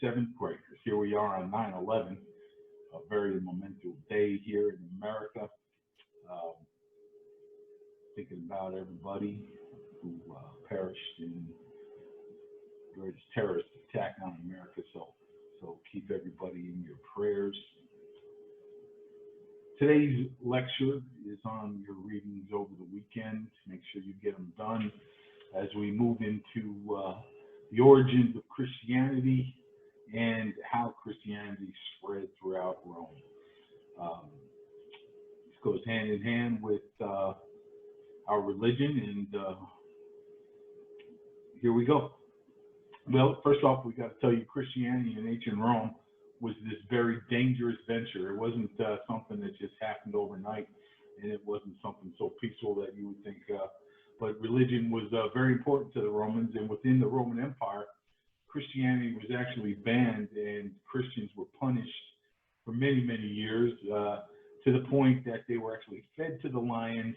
seventh graders. Here we are on 9/11, a very momentous day here in America. Um, Thinking about everybody who perished in the greatest terrorist attack on America. So keep everybody in your prayers. Today's lecture is on your readings over the weekend. Make sure you get them done as we move into the origins of Christianity and how Christianity spread throughout Rome. This goes hand in hand with our religion, and here we go. Well, first off, we got to tell you, Christianity in ancient Rome was this very dangerous venture. It wasn't something that just happened overnight, and it wasn't something so peaceful that you would think. But religion was very important to the Romans, and within the Roman Empire, Christianity was actually banned, and Christians were punished for many, many years, to the point that they were actually fed to the lions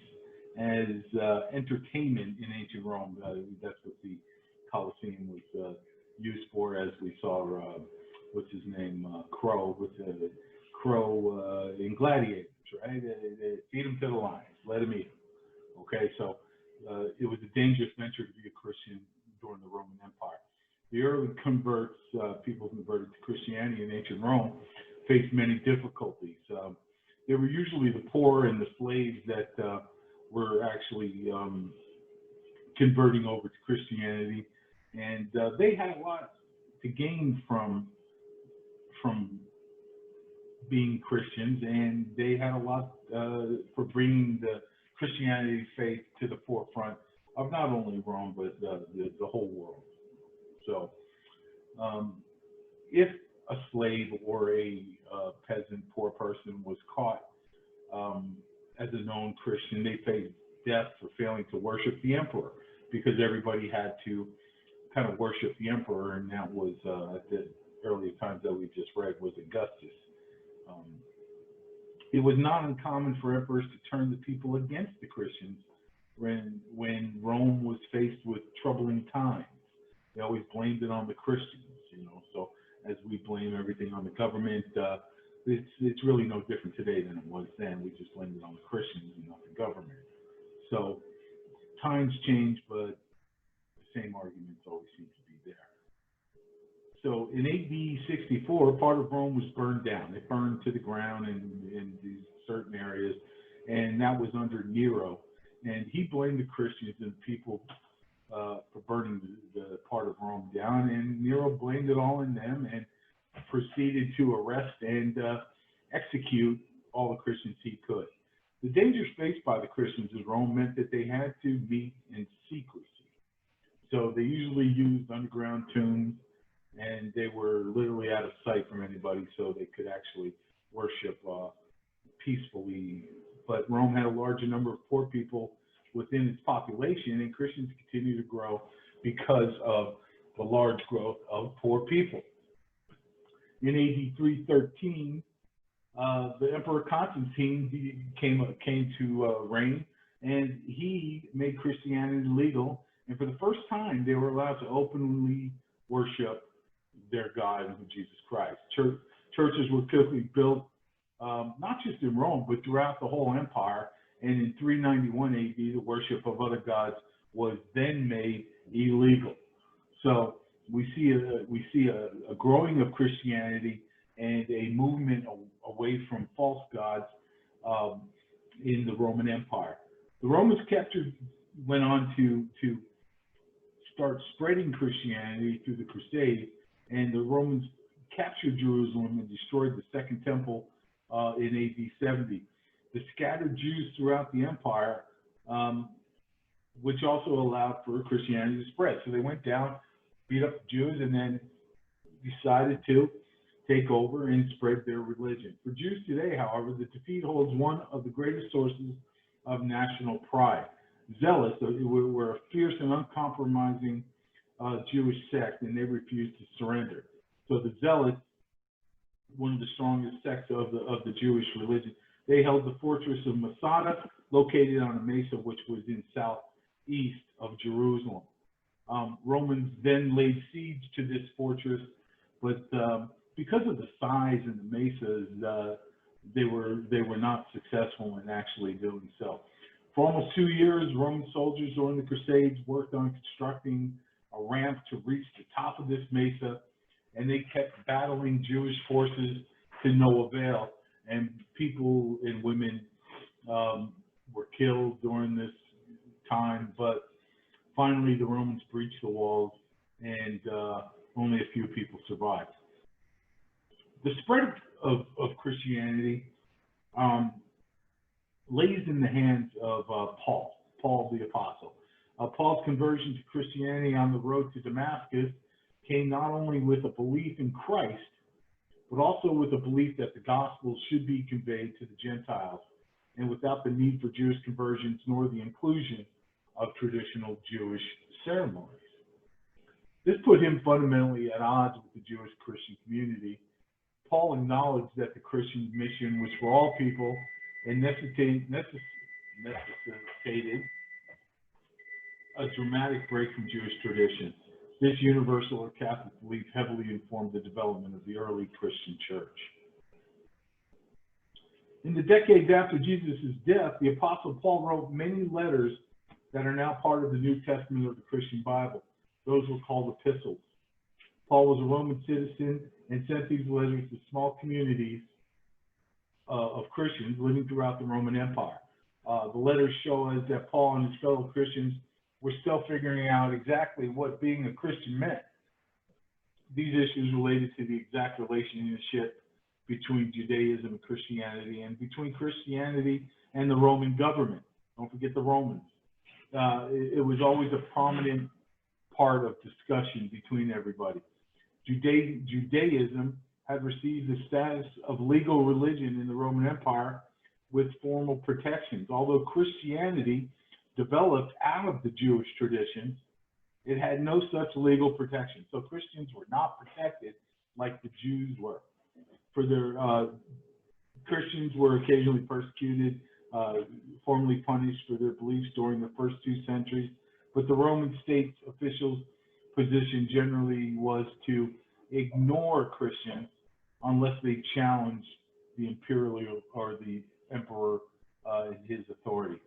as entertainment in ancient Rome. That's what the Colosseum was used for, as we saw, what's his name, Crow, with the Crow in Gladiators, right? They feed him to the lions, let him eat them. Okay, so it was a dangerous venture to be a Christian during the Roman Empire. The early converts, people converted to Christianity in ancient Rome, faced many difficulties. They were usually the poor and the slaves that were actually converting over to Christianity, and they had a lot to gain from being Christians, and they had a lot for bringing the Christianity faith to the forefront of not only Rome, but the whole world. So if a slave or a peasant, poor person was caught as a known Christian, they faced death for failing to worship the emperor, because everybody had to kind of worship the emperor, and that was at the earlier times that we just read was Augustus. It was not uncommon for emperors to turn the people against the Christians when Rome was faced with troubling times. They always blamed it on the Christians, So as we blame everything on the government, it's really no different today than it was then. We just blamed it on the Christians and not the government. So times change, but the same arguments always seem to be there. So in AD 64, part of Rome was burned down. It burned to the ground in these certain areas, and that was under Nero. And he blamed the Christians and people for burning the part of Rome down, and Nero blamed it all on them and proceeded to arrest and execute all the Christians he could. The dangers faced by the Christians in Rome meant that they had to meet in secrecy. So they usually used underground tombs, and they were literally out of sight from anybody, so they could actually worship peacefully. But Rome had a larger number of poor people within its population, and Christians continue to grow because of the large growth of poor people. In AD 313, the Emperor Constantine came to reign, and he made Christianity legal. And for the first time, they were allowed to openly worship their God, Jesus Christ. Churches were quickly built, not just in Rome, but throughout the whole empire. And in 391 AD, the worship of other gods was then made illegal. So we see a growing of Christianity and a movement away from false gods in the Roman Empire. The Romans went on to start spreading Christianity through the Crusades, and the Romans captured Jerusalem and destroyed the Second Temple in AD 70. The scattered Jews throughout the empire, which also allowed for Christianity to spread. So they went down, beat up the Jews, and then decided to take over and spread their religion. For Jews today, however, the defeat holds one of the greatest sources of national pride. Zealots were a fierce and uncompromising Jewish sect, and they refused to surrender. So the Zealots, one of the strongest sects of the Jewish religion, they held the fortress of Masada, located on a mesa which was in southeast of Jerusalem. Romans then laid siege to this fortress, But because of the size and the mesas, they were not successful in actually doing so. For almost 2 years, Roman soldiers during the Crusades worked on constructing a ramp to reach the top of this mesa, and they kept battling Jewish forces to no avail. And people and women were killed during this time, but finally the Romans breached the walls, and only a few people survived. The spread of Christianity lays in the hands of Paul the Apostle. Paul's conversion to Christianity on the road to Damascus came not only with a belief in Christ, but also with a belief that the gospel should be conveyed to the Gentiles, and without the need for Jewish conversions nor the inclusion of traditional Jewish ceremonies. This put him fundamentally at odds with the Jewish Christian community. Paul acknowledged that the Christian mission was for all people and necessitated a dramatic break from Jewish tradition. This universal or Catholic belief heavily informed the development of the early Christian church. In the decades after Jesus' death, the Apostle Paul wrote many letters that are now part of the New Testament of the Christian Bible. Those were called epistles. Paul was a Roman citizen and sent these letters to small communities of Christians living throughout the Roman Empire. The letters show us that Paul and his fellow Christians were still figuring out exactly what being a Christian meant. These issues related to the exact relationship between Judaism and Christianity, and between Christianity and the Roman government. Don't forget the Romans. It was always a prominent part of discussion between everybody. Judaism had received the status of legal religion in the Roman Empire with formal protections. Although Christianity developed out of the Jewish traditions, it had no such legal protection. So Christians were not protected like the Jews were. Christians were occasionally persecuted, formally punished for their beliefs during the first 2 centuries, but the Roman state's officials' position generally was to ignore Christians unless they challenged the imperial or the emperor in his authority.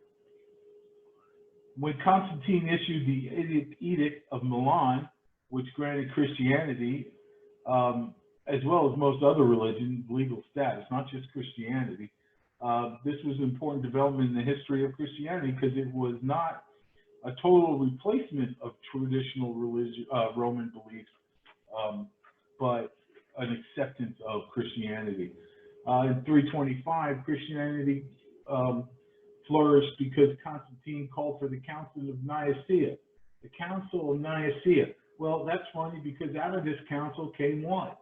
When Constantine issued the Edict of Milan, which granted Christianity, as well as most other religions, legal status, not just Christianity, this was an important development in the history of Christianity because it was not a total replacement of traditional Roman beliefs, but an acceptance of Christianity. In 325, Christianity flourished because Constantine called for the Council of Nicaea. The Council of Nicaea. Well, that's funny because out of this council came what?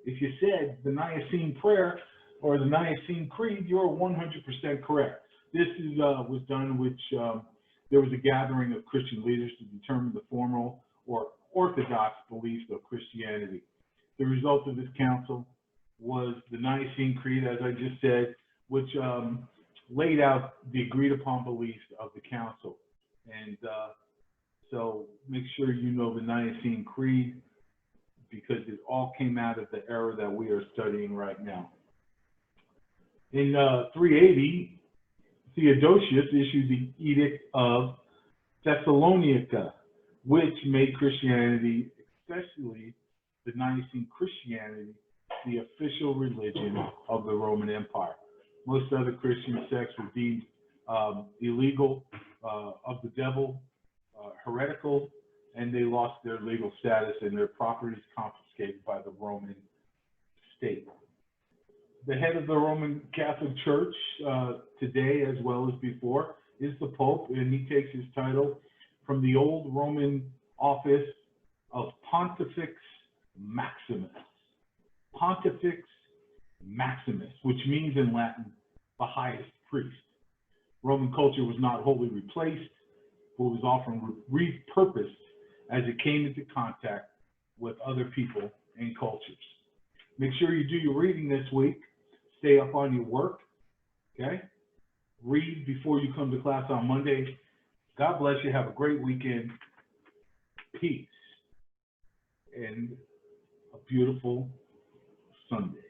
If you said the Nicene Prayer or the Nicene Creed, you're 100% correct. This was done in which there was a gathering of Christian leaders to determine the formal or orthodox beliefs of Christianity. The result of this council was the Nicene Creed, as I just said, which laid out the agreed upon beliefs of the council. And so make sure you know the Nicene Creed, because it all came out of the era that we are studying right now. In 380, Theodosius issued the Edict of Thessalonica, which made Christianity, especially the Nicene Christianity, the official religion of the Roman Empire. Most other Christian sects were deemed illegal, of the devil, heretical, and they lost their legal status and their properties confiscated by the Roman state. The head of the Roman Catholic Church today, as well as before, is the Pope, and he takes his title from the old Roman office of Pontifex Maximus. Pontifex Maximus, which means in Latin, the highest priest. Roman culture was not wholly replaced, but was often repurposed as it came into contact with other people and cultures. Make sure you do your reading this week. Stay up on your work, okay? Read before you come to class on Monday. God bless you. Have a great weekend. Peace. And beautiful Sunday.